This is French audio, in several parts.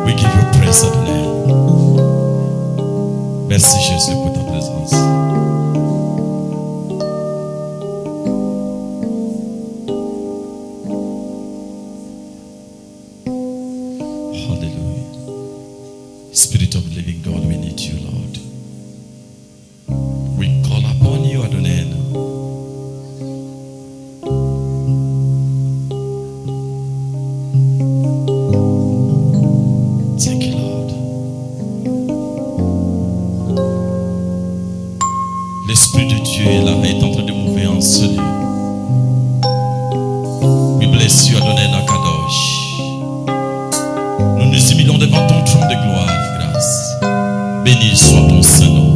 We give you praise, Adonai. Merci Jésus pour ta présence. Hallelujah. Spirit of the living God, we need you, Lord. We call upon you, Adonai. Thank you, Lord. L'Esprit de Dieu est là, est en train de mouver en ce lieu. We bless you, Adonai Nakadosh. Nous nous humilions devant ton trône de gloire et grâce. Béni soit ton Saint-Nom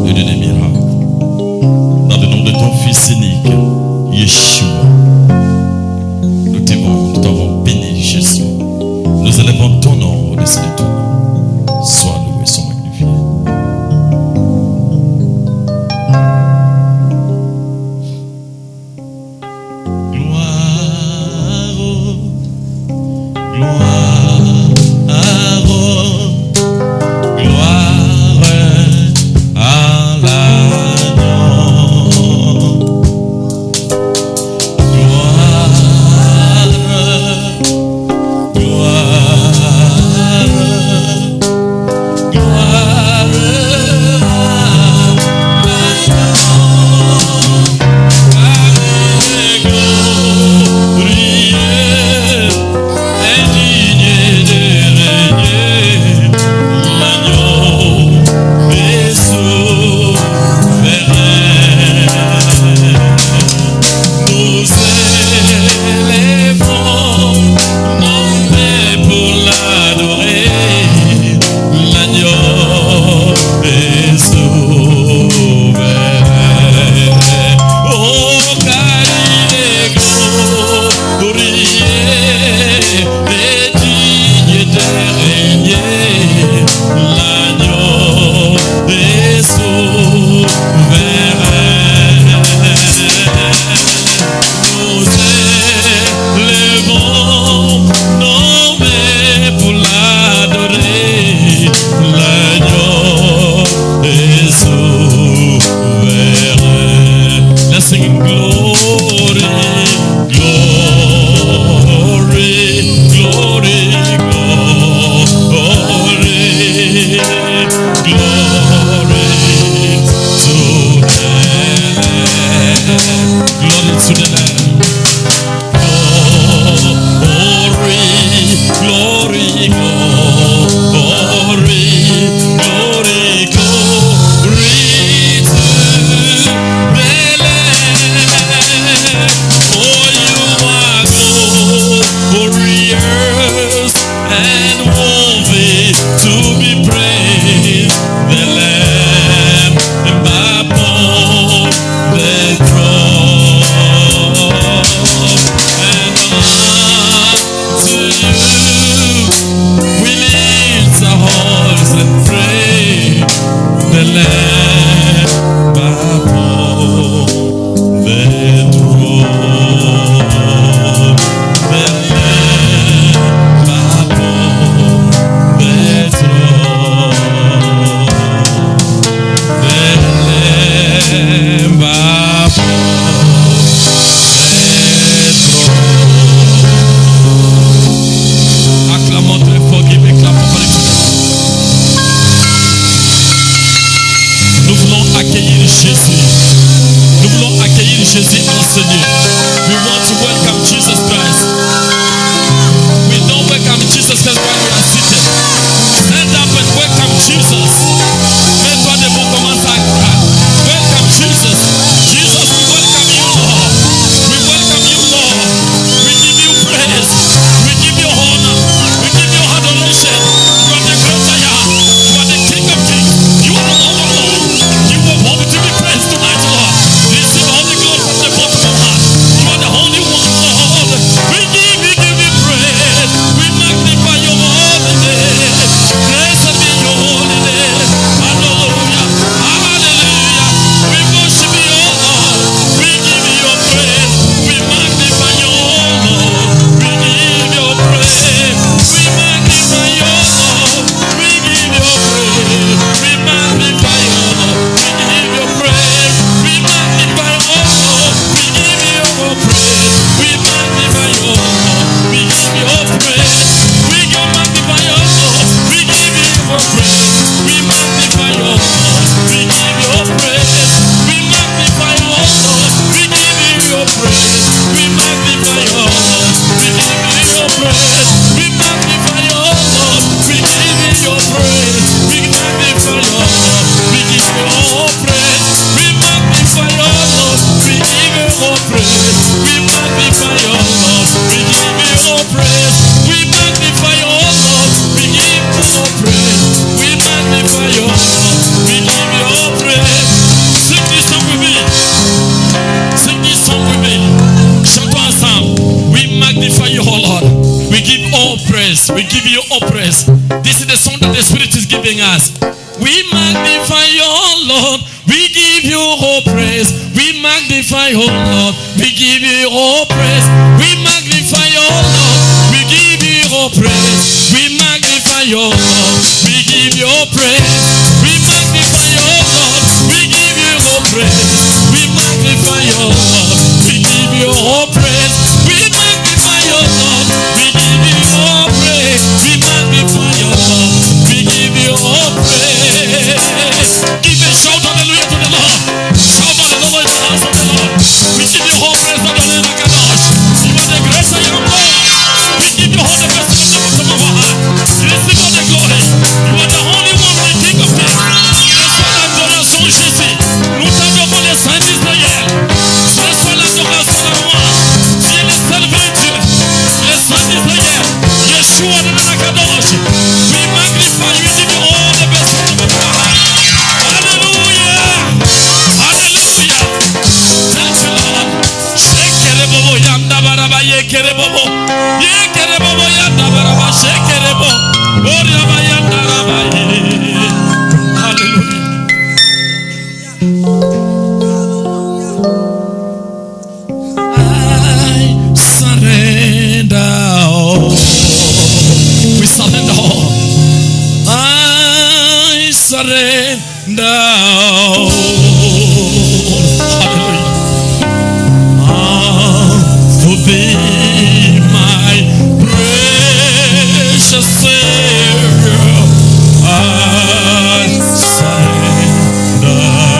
et de des miracles. Dans le nom de ton Fils unique, Yeshua. Nous t'avons béni, Jésus. Nous élevons ton nom au-dessus de tout nom. Sois loué, sois magnifié. Gloire, gloire à l'agneau. praise. This is the song that the Spirit is giving us. We magnify your Lord. We give you all praise. We magnify your Lord. We give you all praise. We magnify your Lord. We give you all praise. We magnify your Lord. We give you all praise. We magnify your Lord. We give you all praise. We magnify your Lord. We give you all praise. We magnify your Lord. We give you all praise. We magnify your Lord. We give you all praise. Give a shout hallelujah to the Lord. Shout hallelujah in the house of the Lord. We give you all praise to the Lord. You are the grace I am Lord. We give you all the best from the bottom of our heart. Receive all the glory. You are the only one we think of me. Reçois l'adoration Jésus. Nous t'adorons les saints d'Israël. Reçois l'adoration de moi. Tu es le seul vrai Dieu. Les saints d'Israël. Yeshua de Nakadosh. We magnify you. We give you all the best from the bottom of our heart. Hallelujah. Hallelujah. Thank you, Lord. Shekere bobo yanda baraba yekere bobo. Yekere bobo yanda baraba shekere bobo. Ori ba yanda baraba ye. Hallelujah. I surrender all. We surrender all. I surrender all. Hallelujah. To be my precious Savior, I surrender all.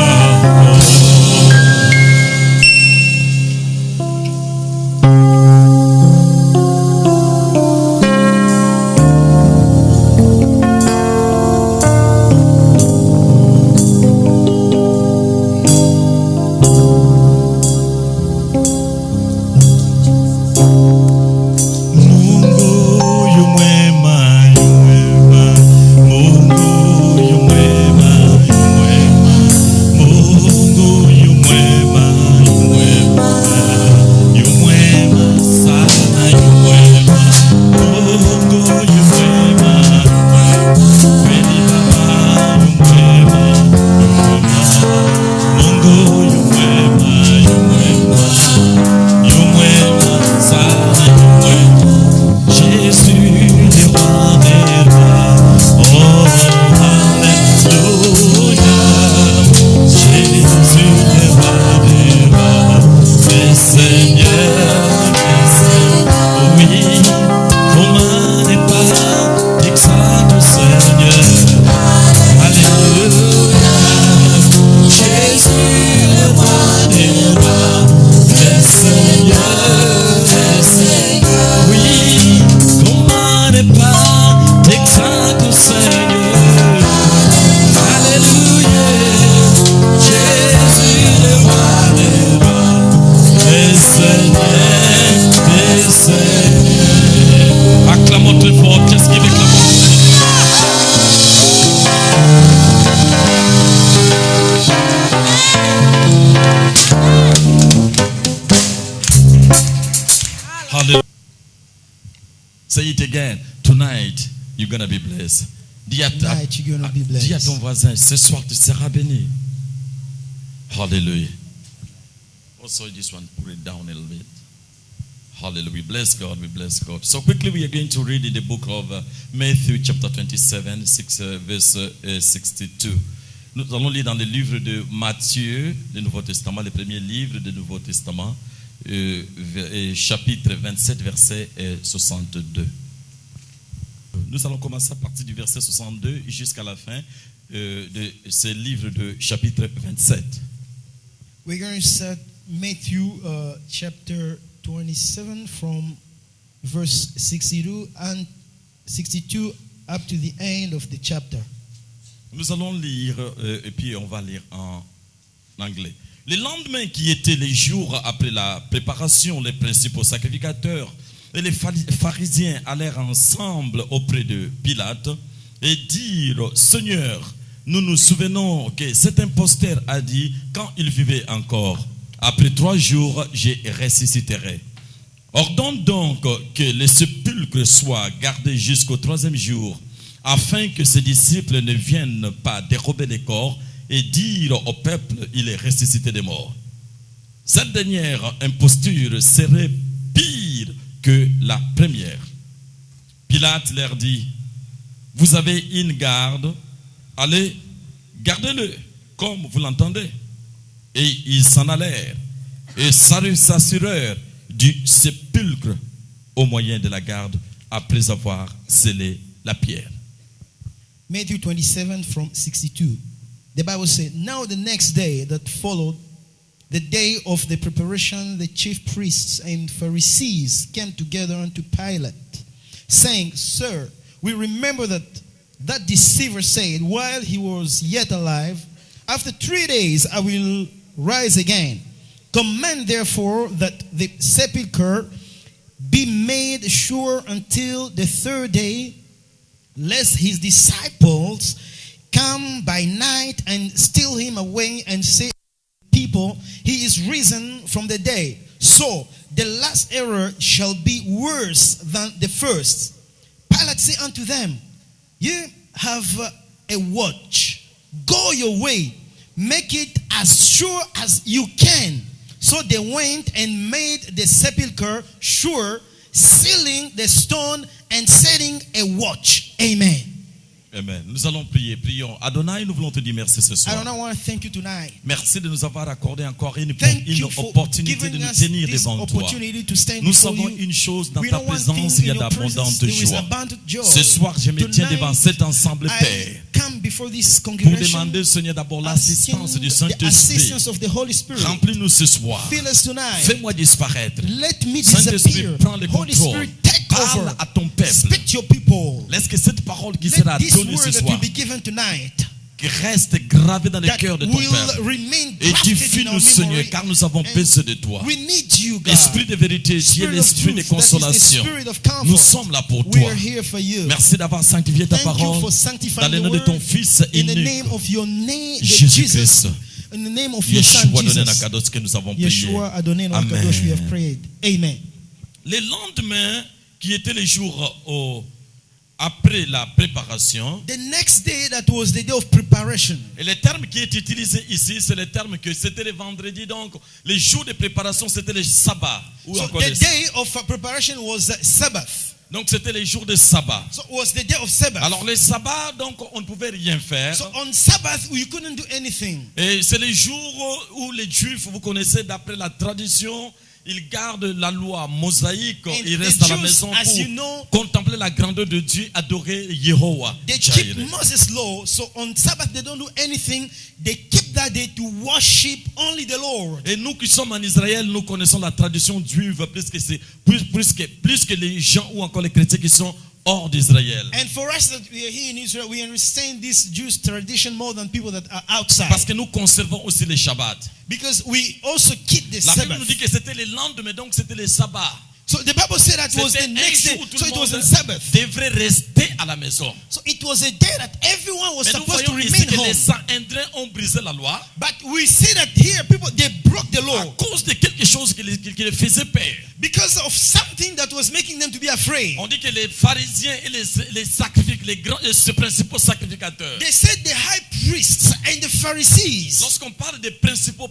Say it again. Tonight, you're going to be blessed. Dis à ton voisin, ce soir, tu seras béni. Hallelujah. Also, this one, put it down a little bit. Hallelujah. We bless God. We bless God. So quickly, we are going to read in the book of Matthew, chapter 27, verse 62. Nous allons lire dans le livre de Matthieu, le Nouveau Testament, le premier livre du Nouveau Testament, chapitre 27, verset 62. Nous allons commencer à partir du verset 62 jusqu'à la fin de ce livre de chapitre 27. We're going to start Matthew chapter 27 from verse 62 up to the end of the chapter. Nous allons lire et puis on va lire en anglais. Le lendemain qui était les jours après la préparation, les principaux sacrificateurs et les pharisiens allèrent ensemble auprès de Pilate et dirent: Seigneur, nous nous souvenons que cet imposteur a dit quand il vivait encore: après 3 jours, je ressusciterai. Ordonne donc que les sépulcres soient gardés jusqu'au 3e jour, afin que ses disciples ne viennent pas dérober les corps et dire au peuple, il est ressuscité des morts. Cette dernière imposture serait pire que la première. Pilate leur dit, vous avez une garde, allez, gardez-le, comme vous l'entendez. Et ils s'en allèrent et s'assurèrent du sépulcre au moyen de la garde après avoir scellé la pierre. Matthew 27 from 62. The Bible said, now the next day that followed, the day of the preparation, the chief priests and Pharisees came together unto Pilate, saying, Sir, we remember that deceiver said, while he was yet alive, after 3 days I will rise again. Command therefore that the sepulchre be made sure until the 3rd day, lest his disciples come by night and steal him away and say, people, he is risen from the dead. So the last error shall be worse than the first. Pilate said unto them, ye have a watch. Go your way. Make it as sure as you can. So they went and made the sepulchre sure, sealing the stone and setting a watch. Amen. Amen. Nous allons prier. Prions. Adonai, nous voulons te dire merci ce I soir. don't want to thank you tonight. Merci de nous avoir accordé encore une Thank you for opportunité de giving nous us tenir this devant toi. opportunity to stand Nous before savons you. une chose, dans We ta know one présence, thing, il y a in your d'abondante presence there is joie. abundant joy. Ce soir, je me tiens devant cet ensemble, I Père, come before this pour congregation, demander, Seigneur, d'abord asking l'assistance du the Saint-Esprit. assistance of the Holy Spirit. Remplis-nous ce soir. Fill us tonight. Fais-moi disparaître. Let me Saint-Esprit, disappear. prends le Holy contrôle. Spirit, take Parle over. à ton peuple. Speak to your people. Laisse que cette parole qui sera Let this donnée word ce that soir will be given tonight, qui reste gravée dans le that cœur de ton will peuple. remain grafted in Édifie-nous, our Seigneur, memory. car nous avons And besoin de toi. We need you, God. Esprit de vérité, tu es Spirit of l'esprit de truth, that is the consolation. spirit of comfort. Nous sommes là pour We toi. are here for you. Merci d'avoir sanctifié ta Thank you parole for dans sanctifying le the nom de ton word Fils in the unique, name of your name, Jésus-Christ. in the name of your Son Yeshua Adonai Jesus. Nakados, que nous avons prié. Yeshua Adonai Nakadosh, we have Amen. prayed. Amen. Les lendemains, qui étaient les jours après la préparation, The next day, that was the day of preparation. et le terme qui est utilisé ici, c'est le terme que c'était le vendredi, donc les jours de préparation, c'était le sabbat. Ou So encore the le- day of preparation was Sabbath. Donc c'était les jours de sabbat. So it was the day of Sabbath. Alors le sabbat, donc on ne pouvait rien faire. So on Sabbath, you couldn't do anything. Et c'est les jours où les Juifs, vous connaissez, d'après la tradition, ils gardent la loi mosaïque, And ils the restent à la Jews, maison as pour you know, contempler la grandeur de Dieu, adorer Yehovah. They Jireh. keep Moses' law. So on Sabbath, they don't do anything. They keep that day to worship only the Lord. Et nous qui sommes en Israël, nous connaissons la tradition juive plus que les gens ou encore les chrétiens qui sont hors d'Israël. And for us that we are here in Israel, we understand this Jewish tradition more than people that are outside. Parce que nous conservons aussi les Shabbats. Because we also keep the La Bible Sabbath. nous dit que c'était le lendemain, donc c'était le sabbat. So the Bible said that was C'était the un next day. jour où tout So le it was monde on Sabbath. devrait rester à la maison. So it was a day that everyone was Mais nous supposed to voyons ici remain que home. les Sanhédrins ont brisé la loi But we see that here people they broke the à law cause de quelque chose qui les faisait peur. because of something that was making them to be afraid. On dit que les pharisiens et les sacrificateurs, les principaux sacrificateurs, They said the high priests and the Pharisees. lorsqu'on parle des principaux,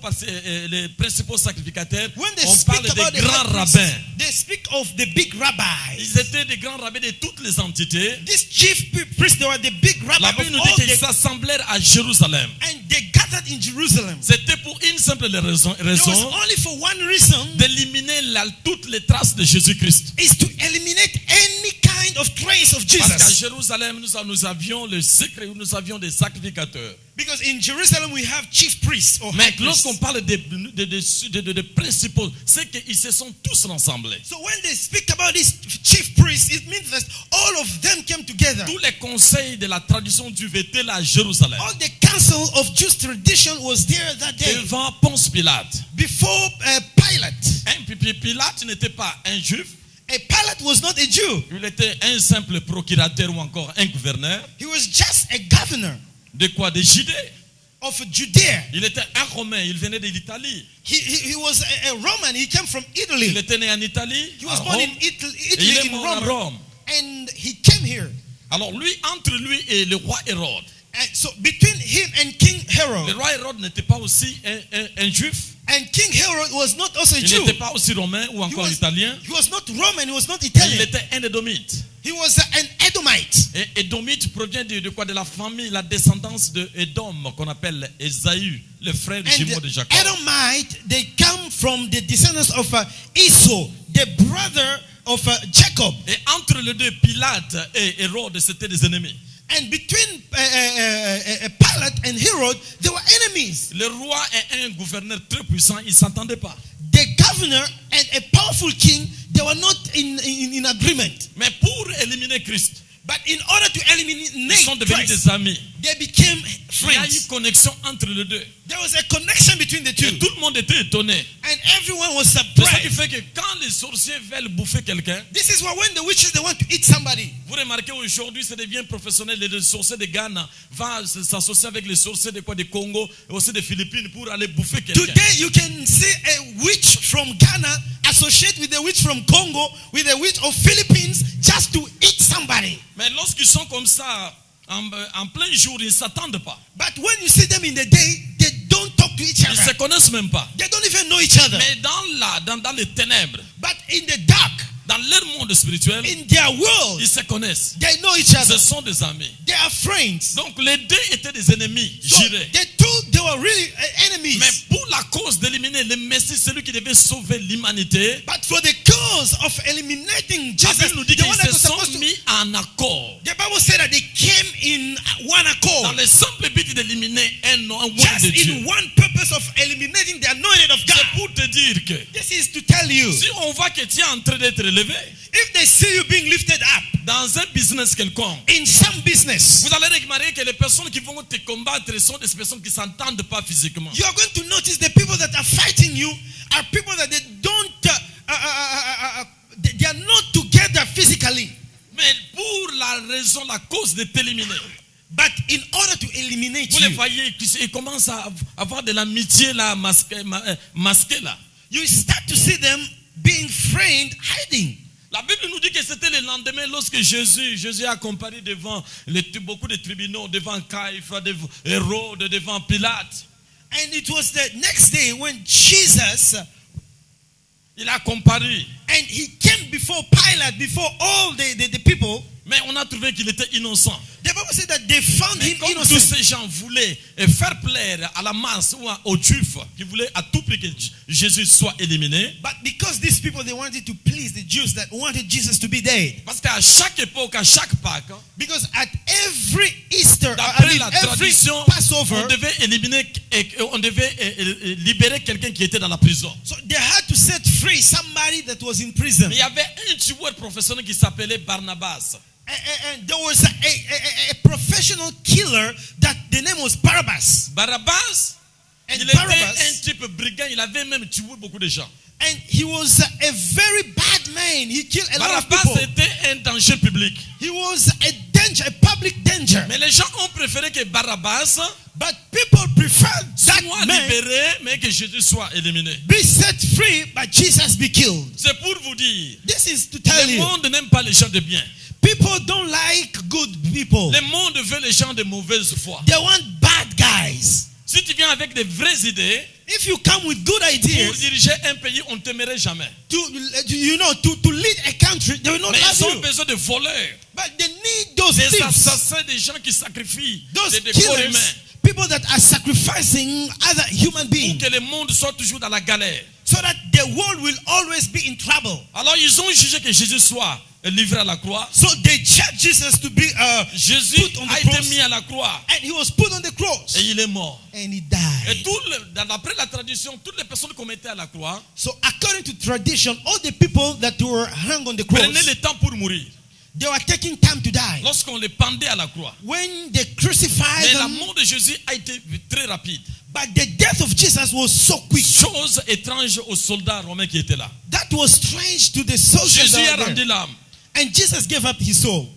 les principaux sacrificateurs, When they on speak parle about des the grands high priests, rabbins. they speak of the big rabbis. Ils étaient des grands rabbins de toutes les entités. These chief priests, they were the big La rabbis Bible of nous dit all qu'ils the, s'assemblèrent à Jérusalem. and they gathered in Jerusalem. C'était pour une simple raison, It was only for one reason, d'éliminer toutes les traces de Jésus-Christ. is to eliminate any kind of trace of Parce qu'à Jesus. Jérusalem, nous avions le secret, nous avions des sacrificateurs. Because in Jerusalem we have chief priests or high Mais priests. lorsqu'on parle des principaux, c'est qu'ils se sont tous rassemblés. So when they speak about these chief priests, it means that all of them came together. Tous les conseils de la tradition du étaient là à Jérusalem. All the council of Jewish tradition was there that day. Devant Ponce Pilate. Before Pilate. Pilate n'était pas un juif. Pilate was not a Jew. Il était un simple procurateur ou encore un gouverneur. He was just a governor De quoi? De Judée. of Judea. Il était un Romain, il venait de l'Italie. He was a Roman. He came from Il Italy. était né en Italie, He à was born Rome, in et il Italy, est in mort à Rome. Rome. And he came here. Alors lui, entre lui et le roi Hérode, And so between him and King le Herod, roi Hérode n'était pas aussi un juif, and King Herod was not also a il Jew. n'était pas aussi romain ou He encore was, italien, he was not Roman, he was not mais il Italian. était un édomite. He was an Edomite. Et édomite provient de quoi? De la famille, la descendance de Édom, qu'on appelle Ésaü, le frère And jumeau de the Jacob. Edomite, they come from the descendants of Esau, the brother of Jacob. Et entre les deux, Pilate et Hérode, c'était des ennemis. And between Pilate and Herod, they were enemies. Le roi et un gouverneur très puissant, ils ne s'entendaient pas. The governor and a powerful king, they were not in agreement. Mais pour éliminer Christ, But in order to ils eliminate sont devenus Christ, des amis. they became Il y a eu friends. connexion entre les deux. There was a connection between the two. Et tout le monde était étonné. And everyone was C'est ça qui surprised. fait que quand les sorciers veulent bouffer quelqu'un, This is why when the witches, they want to eat somebody. vous remarquez aujourd'hui, ça devient professionnel. Les sorciers de Ghana vont s'associer avec les sorciers de quoi, de Congo et aussi des Philippines pour aller bouffer quelqu'un. Today, you can see a witch from Ghana associate with a witch from Congo, with a witch of Philippines, just to eat somebody. Mais lorsqu'ils sont comme ça, en plein jour, ils ne s'attendent pas. But when you see them in the day, they don't talk to each Ils ne se other. connaissent même pas. They don't even know each other. Mais dans les ténèbres, But in the dark, dans leur monde spirituel, in their world, ils se connaissent. they know each other. Ce sont des amis. They are friends. Donc les deux étaient des ennemis, So j'irais. they told they were really enemies. Mais pour la cause d'éliminer le Messie, celui qui devait sauver l'humanité, But for the cause of eliminating la Jesus, Bible nous dit the one that qu'ils was se supposed sont to, mis en accord. the Bible said that they came in one Dans accord. le simple but d'éliminer un roi Just de Dieu. in one purpose of eliminating the anointed of C'est God. pour te dire que This is to tell you, si on voit que tu es en train d'être élevé if they see you being lifted up dans un business quelconque, in some business, vous allez remarquer que les personnes qui vont te combattre sont des personnes qui ne s'entendent pas physiquement. you are going to notice the people that are fighting you are people that they don't, they are not together physically. Mais pour la raison, la cause de t'éliminer, But in order to eliminate vous les you, voyez, ils commencent à avoir de l'amitié là, masquée là. you start to see them being friend hiding. La Bible nous dit que c'était le lendemain lorsque Jésus a comparé devant beaucoup de tribunaux, devant Caïphe, devant Hérode, devant Pilate. And it was the next day when Jesus, Il a comparé. and he came before Pilate, before all the people. Mais on a trouvé qu'il était innocent. The Bible said that they found Mais him comme tous innocent. ces gens voulaient faire plaire à la masse ou aux Juifs, qui voulaient à tout prix que Jésus soit éliminé, But because these people, they wanted to please the Jews that wanted Jesus to be dead. parce qu'à chaque époque, à chaque Pâques, Because at every Easter, d'après la every tradition, Passover, on devait libérer quelqu'un qui était dans la prison. so they had to set free somebody that was in prison. Mais il y avait un tueur professionnel qui s'appelait Barnabas. And there was a professional killer that the name was Barabbas. Barabbas, And il était Barabbas, un type brigand, il avait même tué beaucoup de gens. and he was a very bad man. He killed a lot of Barabbas people. était un danger public. He was a danger, a public danger. Mais les gens ont préféré que Barabbas But people preferred that soit man libéré, mais que Jésus soit éliminé. be set free, but Jesus be killed. C'est pour vous dire, This is to tell le you, monde n'aime pas les gens de bien. people don't like good people. Le monde veut les gens de mauvaise foi. They want bad guys. Si tu viens avec des vraies idées, If you come with good pour ideas diriger un pays, on ne t'aimerait jamais. to lead a country, they will not Mais ils ont love you. besoin de voleurs, But they need those des thieves, assassins, des gens qui sacrifient those des corps killers, humains. people that are sacrificing other human Pour beings, que le monde soit toujours dans la galère. so that the world will always be in trouble. Alors ils ont jugé que Jésus soit livré à la croix. So they judged Jesus to be Jésus put on the a été cross, mis à la croix and he was put on the cross, et il est mort. and he Et died. d'après la tradition, toutes les personnes qui mettaient à la croix So according to tradition, all the people that were hung on the cross, prenaient le temps pour mourir. they were taking time to die. Lorsqu'on les pendait à la croix. When they crucified Mais la them, mort de Jésus a été très rapide. but the death of Jesus was so quick. Chose étrange aux soldats romains qui étaient là. That was strange to the soldiers Jésus a that were rendu there. l'âme. And Jesus gave up his soul.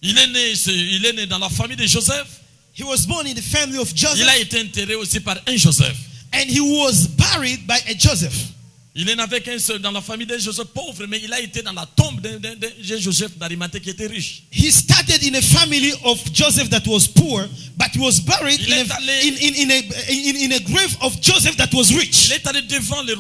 Il est né dans la famille de Joseph. He was born in the family of Il Joseph, a été enterré aussi par un Joseph. and he was buried by a Joseph. Il n'avait qu'un seul dans la famille d'un Joseph pauvre, mais il a été dans la tombe d'un Joseph d'Arimathée qui était riche. He started in a family of Joseph that was poor, but he was buried Il est allé- in a grave of Joseph that was Il rich. est allé devant le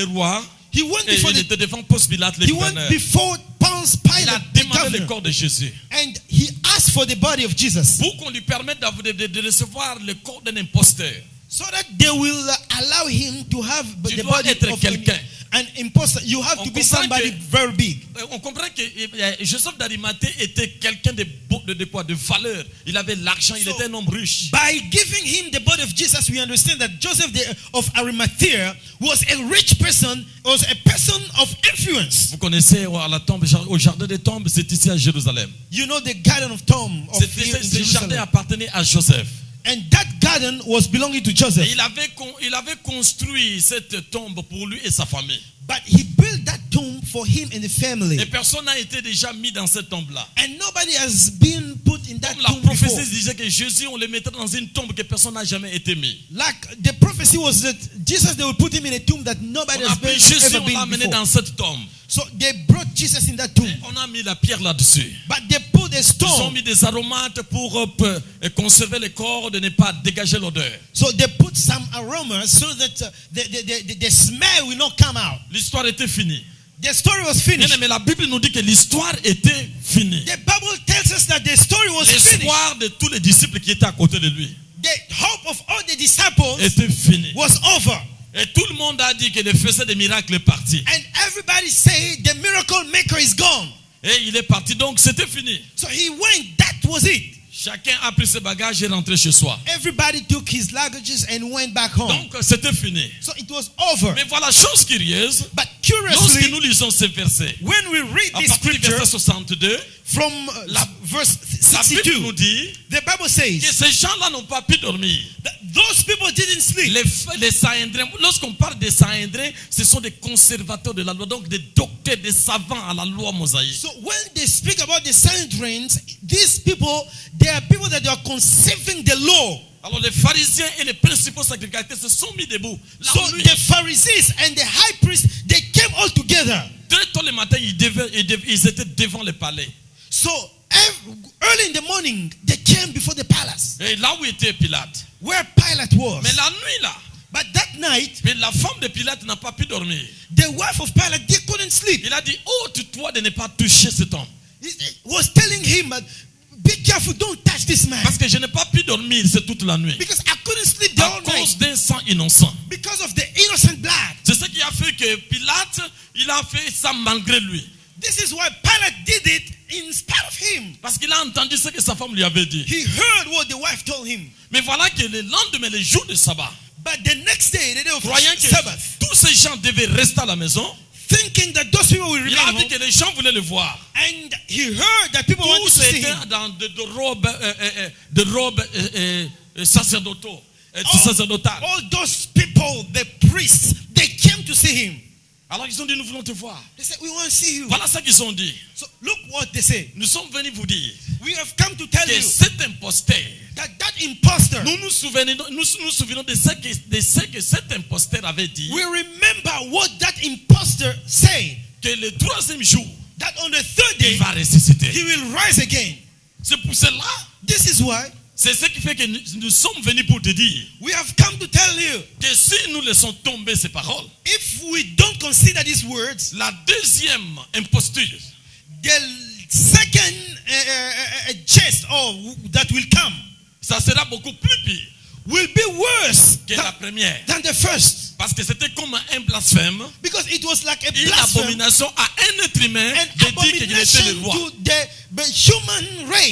roi He went et before il the, était devant Ponce Pilate, le he went gouverneur. before Ponce Il a Pilate, the demandé le governor, corps de Jésus and he asked for the body of Jesus, pour qu'on lui permette de recevoir le corps d'un imposteur. so that they will allow him to have Tu the dois body être of quelqu'un. an imposter. You have On to be comprend somebody que- very big. On comprend que Joseph d'Arimathée était quelqu'un de valeur. Il avait l'argent, il So- était un homme riche. By giving him the body of Jesus, we understand that Joseph of Arimathea was a rich person, was a person of influence. Vous connaissez à la tombe, au jardin des tombes, c'est ici à Jérusalem. You know the garden of Tom of here in Ce jardin Jerusalem. appartenait à Joseph. And that garden was belonging to Et Joseph. il avait construit cette tombe pour lui et sa famille. But he built that tomb for him and the family. Et personne n'a été déjà mis dans cette tombe-là. And nobody has been put in that Comme la tomb before. prophétie disait que Jésus, on le mettrait dans une tombe que personne n'a jamais été mis. Like the prophecy was that Jesus, they would put him in a tomb that nobody On a has pris Jésus, ever on l'a been amené before. dans cette tombe. So they brought Jesus in that tomb. On a mis la pierre là-dessus. But they put a Ils ont stone. mis des aromates pour conserver le corps, de ne pas dégager l'odeur. So they put some aromas so that the smell will not come out. L'histoire était finie. The story was finished. Mais la Bible nous dit que l'histoire était finie. The Bible tells us that the story was finished. L'espoir de tous les disciples qui étaient à côté de lui The hope of all the disciples était fini. was over. Et tout le monde a dit que le faisait des miracles est parti. And everybody said the miracle maker is gone. Et il est parti, donc c'était fini. So he went. That was it. Chacun a pris ses bagages et est rentré chez soi. Everybody took his luggages and went back home. Donc c'était fini. So it was over. Mais voilà, chose curieuse, But lorsque curiously, nous lisons ces versets, when we read à this partir du scripture verset 62, from verse la Bible 62, nous dit the Bible que says ces gens-là n'ont pas pu dormir. that those people didn't sleep. Les Sanhédrins, lorsqu'on parle des Sanhédrins, ce sont des conservateurs de la loi, donc des docteurs, des savants à la loi mosaïque. So when they speak about the Sanhedrins, these people, they are people that are conceiving the law. Alors les pharisiens et les principaux sacrificateurs se sont mis debout. La So nuit, the Pharisees and the high priest, they came all together. très tôt le matin, ils étaient devant le palais. So early in the morning, they came before the palace Et là où était Pilate. where Pilate was. Mais la nuit là, But that night, mais la femme de Pilate n'a pas pu dormir. the wife of Pilate, they couldn't sleep. Il a dit, ôte-toi de ne pas toucher cet homme. He was telling him, be careful, don't touch this man. Parce que je n'ai pas pu dormir toute la nuit. Because I couldn't sleep the À whole cause night. d'un sang innocent. Because of the innocent blood. C'est ce qui a fait que Pilate, il a fait ça malgré lui. This is why Pilate did it in spite of him. Parce qu'il a entendu ce que sa femme lui avait dit. He heard what the wife told him. Mais voilà que le lendemain, le jour de sabbat, But the next day, the day of croyant que Sabbath, tous ces gens devaient rester à la maison, thinking that those people will il remain a vu home, que les gens voulaient le voir. and he heard that people wanted Tous to see étaient him. dans de robes sacerdotaux, sacerdotales. All those people, the priests, they came to see him. Alors ils ont dit, nous voulons te voir. They said, we want to see you. Voilà ce qu'ils ont dit. So look what they say. Nous sommes venus vous dire We have come to tell que you cet imposteur, that impostor, nous nous souvenons de ce que cet imposteur avait dit, we remember what that impostor said, que le troisième jour, that on the third il day, va ressusciter. he will rise again. C'est pour cela, This is why c'est ce qui fait que nous sommes venus pour te dire we have come to tell you, que si nous laissons tomber ces paroles, if we don't consider these words, la deuxième imposture, the second chest that will come ça sera beaucoup plus pire will be worse que la première. than the first. Parce que c'était comme un blasphème, Because it was like a une blasphemy, abomination à un être humain an de dire qu'il était abomination le roi. to the human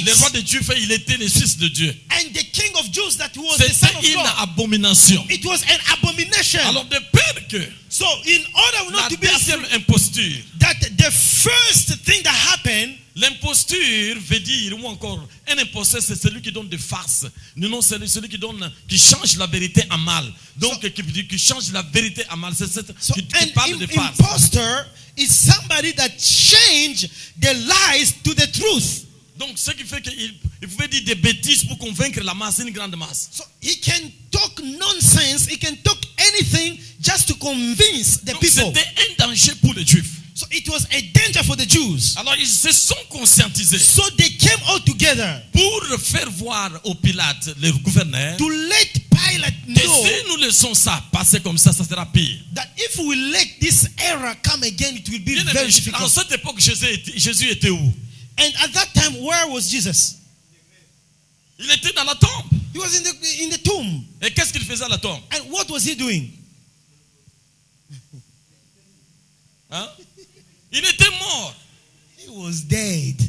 Le roi race. de Dieu fait, il était le fils de Dieu. And the king of Jews that was the son of C'était une God. abomination. It was an abomination. Alors de peur que So in order la not to be deuxième afraid imposture, that the first thing that happened, l'imposture veut dire, ou encore, un imposteur c'est celui qui donne des farces. Non, c'est celui qui change la vérité en mal. Donc qui change la vérité en mal. C'est so qui an parle de farce. impostor is somebody that changed the lies to the truth. Donc, ce qui fait qu'il pouvait dire des bêtises pour convaincre la masse, une grande masse. So he can talk nonsense, he can talk anything just to convince the Donc, people. c'était un danger pour les Juifs. So it was a danger for the Jews. Alors, ils se sont conscientisés So they came all together pour faire voir au Pilate, le gouverneur, to let Pilate que know si nous laissons ça passer comme ça sera pire. that if we let this error come again, it will be Bien very aimé, en difficult. cette époque, Jésus était où? And at that time, where was Jesus? Il était dans la tombe. He was in the tomb. Et qu'est-ce qu'il faisait à la tombe? And what was he doing? Hein? Il était mort. He was dead.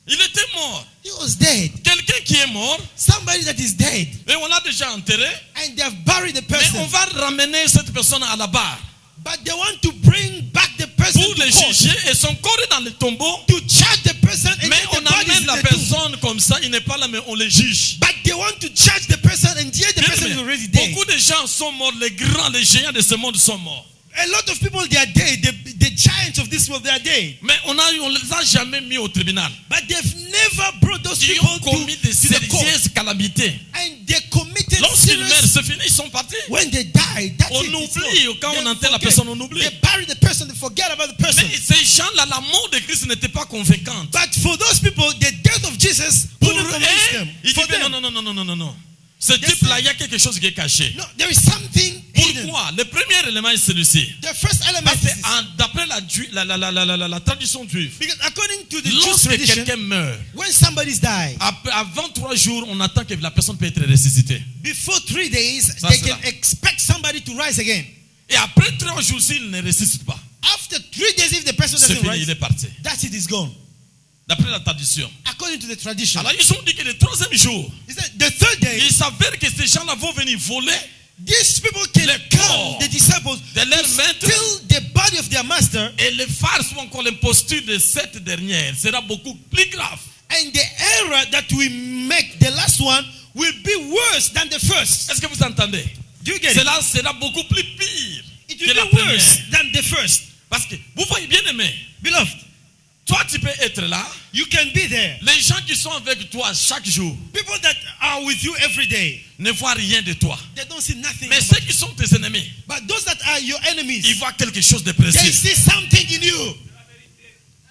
Il était mort. He was dead. Quelqu'un qui est mort, Somebody that is dead. et on l'a déjà enterré, And they have buried the mais person. on va ramener cette personne à la barre But they want to bring back the person pour le to court, juger, et son corps est dans le tombeau. to charge the person, and Mais yet the on body is amène in la the tomb. personne comme ça, il n'est pas là, mais on le juge. But they want to charge the person, and yet the Bien person is aimé, already dead. beaucoup de gens sont morts, les grands, les géants de ce monde sont morts. A lot of people, they are dead. The giants of this world, they are dead. Mais on les a jamais mis au tribunal. But they've never brought those Ils people ont commis des to the court. sérieuses calamités. And they committed Lorsqu'ils meurent, serious. c'est fini, ils sont partis. When they die, that's On it. It's oublie, gone. quand on They enterre la forget. personne, on oublie. They bury the person, they forget about the person. Mais ces gens-là, la mort de Christ n'était pas convaincante. But for those people, the death of Jesus Pour couldn't convince eux, them. ils For disaient them, non. Ce type-là, il y a quelque chose qui est caché. no, there is something hidden. Pourquoi? Le premier élément est celui-ci. The first element Parce is this. que d'après la tradition juive, Because according to the Jewish lorsque tradition, quelqu'un meurt, when somebody's died, avant 3 jours, on attend que la personne peut être ressuscitée. before 3 days, Ça, they c'est can là. expect somebody to rise again. Et après 3 jours, s'il ne ressuscite pas, After 3 days, if the person c'est doesn't fini, il rise, est parti. that's it, is gone. D'après la tradition. According to the tradition. Alors, ils ont dit que le 3e jour, He said, the third day, il s'avère que ces gens-là vont venir voler these people can le come, corps the disciples, de leur maître, till the body of their master, et les farces ou encore l'imposture de cette dernière sera beaucoup plus grave. and the error that we make, the last one, will be worse than the first. Est-ce que vous entendez? Do you get it? Cela sera beaucoup plus pire It que will la be worse première. than the first. Parce que, vous voyez bien aimé, Beloved, toi tu peux être là, you can be there. les gens qui sont avec toi chaque jour People that are with you every day, ne voient rien de toi. they don't see nothing. Mais about ceux qui sont tes ennemis, But those that are your enemies, ils voient quelque chose de they précis. see something in you.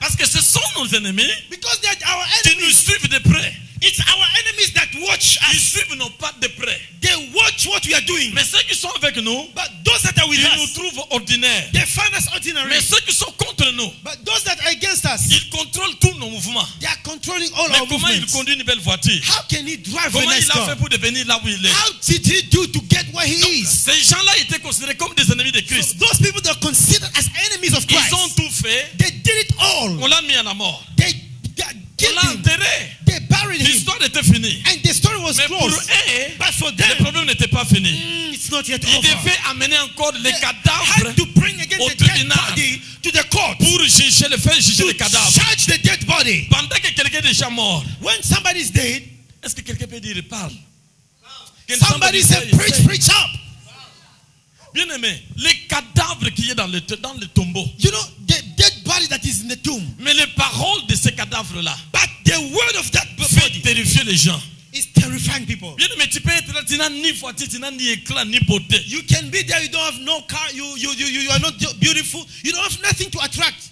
Parce que ce sont nos ennemis Because they're our qui nous enemies. suivent de près. It's our enemies that watch Ils us. suivent nos pas de près. They watch what we are doing. Mais ceux qui sont avec nous, But those that are with ils nous us, trouvent ordinaires. they find us ordinary. Mais ceux qui sont contre nous, But those that are against us, ils contrôlent tous nos mouvements. they are controlling all Mais our comment il movements. conduit une belle voiture? How can he drive a Comment nice il a fait car? pour devenir là où il est? How did he do to get where he Donc, is? ces gens-là étaient considérés comme des ennemis de So Christ. those people that are considered as enemies of Christ, Ils ont tout fait. they did it all. On l'a mis à la mort. They On killed l'a him. enterré. They buried him. L'histoire était finie. And the story was Mais pour closed. eux, But for le them, problème n'était pas fini. it's not yet Ils over. devaient amener encore les They cadavres had to bring again au the dead tribunal body to the court pour juger, le faire juger to les cadavres. charge the dead body. Pendant que quelqu'un est déjà mort, When somebody is dead, est-ce que quelqu'un peut dire parle? Can somebody say, said, preach, say? preach up. Bien aimé, les cadavres qui est dans le tombeau. You know, the dead body that is in the tomb. Mais les paroles de ces cadavres-là But the word of that fait body terrifier les gens. is terrifying people. Bien aimé, tu peux être là, tu n'as ni voiture, tu n'as ni éclat, ni beauté. You can be there, you don't have no car, you are not beautiful, you don't have nothing to attract.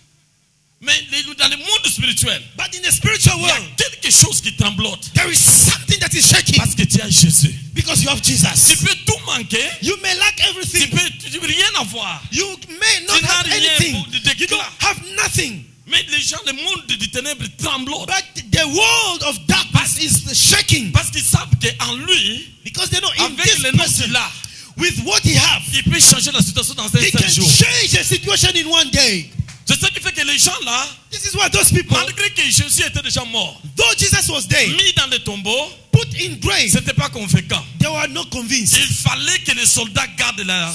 Mais dans le monde spirituel, But in the spiritual il y a world, quelque chose qui tremblote. there is something that is shaking Parce que tu as Jésus. because you have Tu Jesus. peux tout manquer. You may lack Tu everything. peux rien avoir. You may not Tu n'as have rien anything. pour d'éclat. You don't have nothing. Mais les gens, le monde des ténèbres tremblote. But the world of darkness is shaking Parce qu'ils savent qu'en lui, because they know in avec this le nom person, qu'il a, with what he have, il peut changer la situation dans un he seul can jour. change a situation in one day. C'est ce qui fait que les gens là, This is why those people, malgré que Jésus était déjà mort, though Jesus was dead, mis dans le tombeau, put in grave, c'était pas convaincant. they were not convinced. Il fallait que les soldats gardent la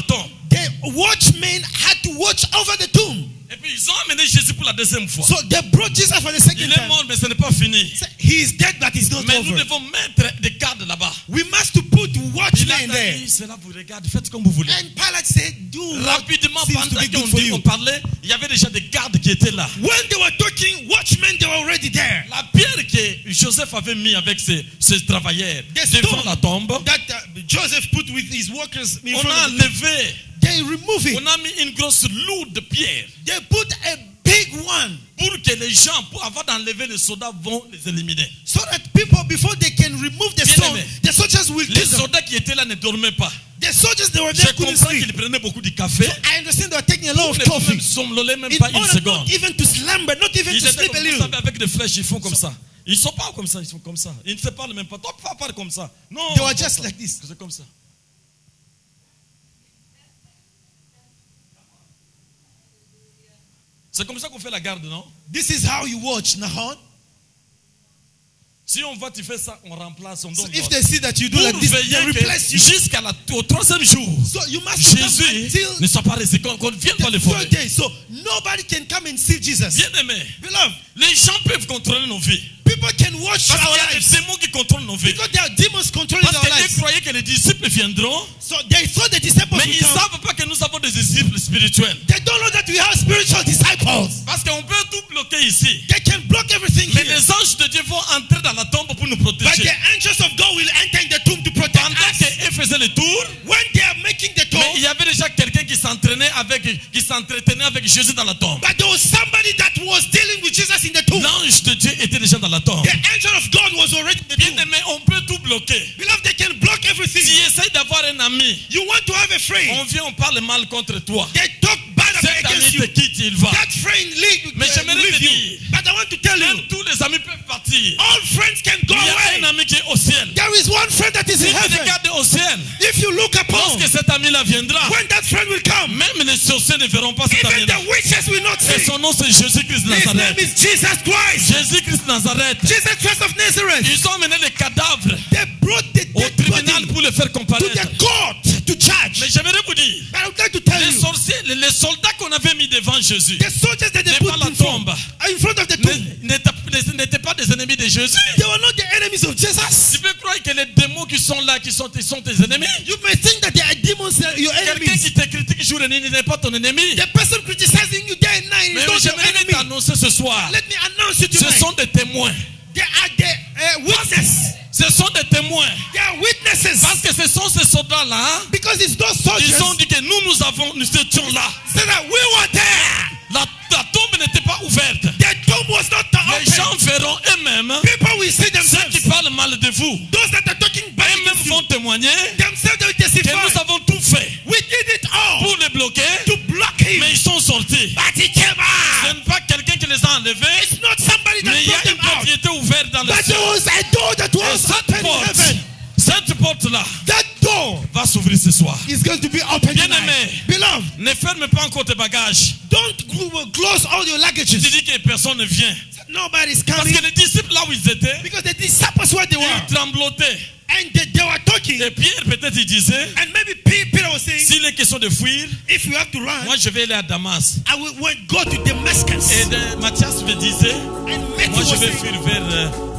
tombe. The watchmen had to watch over the tomb. Et puis ils ont amené Jésus pour la deuxième fois. So they brought Jesus for the second Il est time. mort, mais ce n'est pas fini. He is dead, but it's not Mais nous over. devons mettre des gardes là-bas. We must put Il a watchmen there. dit, cela vous regarde, faites comme vous voulez. And Pilate said, do what Rapidement, seems to pendant be good for qu'on you. parlait, il y avait déjà des gardes qui étaient là. When they were talking, watchmen, they were already there. La La pierre que Joseph avait mis avec ses travailleurs devant la tombe, that Joseph put with his workers in on front a of the enlevé, they remove it. on a mis une grosse lourde pierre They put a big one pour que les gens, avant d'enlever les soldats, vont les éliminer. so that people, before they can remove the Bien stone, aimé. the soldiers will Les kill them. soldats qui étaient là ne dormaient pas. The soldiers they were Je there couldn't comprends sleep. qu'ils prenaient beaucoup de café. I understand they were taking a lot Ils of ne pouvaient coffee. même somnoler même In pas une order seconde. not even to slumber, not even Ils to étaient sleep comme a vous little. savez, avec des flèches, ils font comme ça. Ils ne sont pas comme ça, ils sont comme ça. Ils ne se parlent même pas. Toi, tu parles comme ça. Non. They were just like this. C'est comme ça. C'est comme ça qu'on fait la garde, non? This is how you watch, Nahon. Si on voit, tu fais ça, on remplace, on So donne if l'ordre. they see that you do Pour like this, they veiller replace que you. jusqu'au troisième jour, So you must stop Jésus until ne soit pas resté, qu'on ne vienne pas le the voler. third day. So nobody can come and see Jesus. Bien aimé, Beloved, les gens peuvent contrôler nos vies. people can watch Parce our qu'il y a des lives démons qui contrôlent nos vies. because there are demons controlling Parce our qu'ils lives. croyaient que les disciples viendront, So they thought the disciples mais would ils ne come. savent pas que nous avons des disciples spirituels. They don't know that we have spiritual disciples. Parce qu'on peut tout bloquer ici. They can block everything Mais here. les anges de Dieu vont entrer dans la tombe pour nous But protéger. the angels of God will enter in the tomb to protect Pendant us. qu'ils faisaient le tour, When they are making the mais il tomb, y avait déjà quelqu'un qui s'entraînait qui s'entretenait avec Jésus dans la tombe. but there was somebody that was dealing with Jesus in the tomb. L'ange de Dieu était déjà dans la tombe. The angel of God was already in the Bien tomb. aimé, on peut tout bloquer. Beloved, they can block everything. Si essaye d'avoir un ami, You want to have a friend. on vient, on parle mal contre toi. They talk bad Cet against ami you. te quitte, il va. That friend Mais j'aimerais te leave dire, you. But I want to tell you, même tous les amis peuvent partir. all friends can go Il y a un away. ami qui est au ciel. There is one friend that is Si in tu heaven. regardes au ciel, If you look upon, lorsque cet ami-là viendra, when that friend will come, même les sorciers ne verront pas cet even ami-là. the witches will not Et see. son nom, c'est Jésus-Christ de His name Nazareth. is Jesus Christ. Jésus-Christ de Nazareth. Jesus Christ of Nazareth. Ils ont mené les cadavres They brought the au dead tribunal body pour le faire to comparaître. the court to charge. Mais j'aimerais vous dire, I would like to tell les you, sorciers, les soldats qu'on avait mis devant Jésus the soldiers that they devant put la in front, tombe of the tomb, n'étaient pas des ennemis de Jésus. they were not the enemies of Jesus. Tu peux croire que les démons qui sont là, ils sont tes ennemis. You may think that they are demons, your Quelqu'un enemies. qui te critique jour et nuit n'est pas ton ennemi. The person criticizing you day and night Mais is not your j'aimerais enemy. t'annoncer ce soir, Let me announce you ce tonight. sont des témoins. They are the witnesses. Ce sont des témoins. They are witnesses. Parce que ce sont ces soldats-là, Because it's those soldiers ils ont dit que nous étions là. said that we were there. La tombe n'était pas ouverte. The tomb was not Les open. gens verront eux-mêmes, People will see ceux themselves. qui parlent mal de vous, Those that are talking bad eux-mêmes against you, vont témoigner themselves they will que testify. nous avons tout fait We did it all pour les bloquer, to block him. mais ils sont sortis. But he came Ce out. n'est pas quelqu'un qui les a enlevés, It's not somebody that mais il y brought a them une out. propriété ouverte dans le But there ciel. was a door that Et was cette open in heaven. cette porte-là That door va s'ouvrir ce soir. is going to be open Bien tonight. aimé. Beloved, Ne ferme pas encore tes bagages. don't close all your Tu luggages. dis que personne ne vient. Nobody's Parce coming. que les disciples, là où ils étaient, Because the disciples where they were. ils tremblotaient. And they were talking. Et Pierre, peut-être, il disait, And maybe Peter was saying, s'il est question de fuir, if you have to run, moi je vais aller à Damas. I will go to Damascus. Et Matthias me disait, And moi Matthew je was vais saying, fuir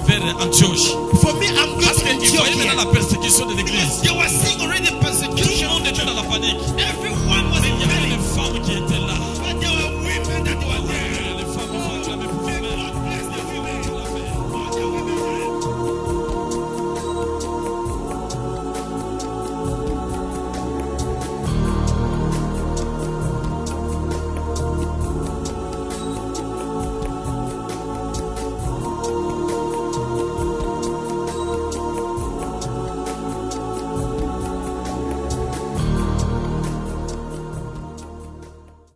vers Antioche. for me, I'm going Parce to qu'il voyait Antioch. maintenant la persécution de l'église.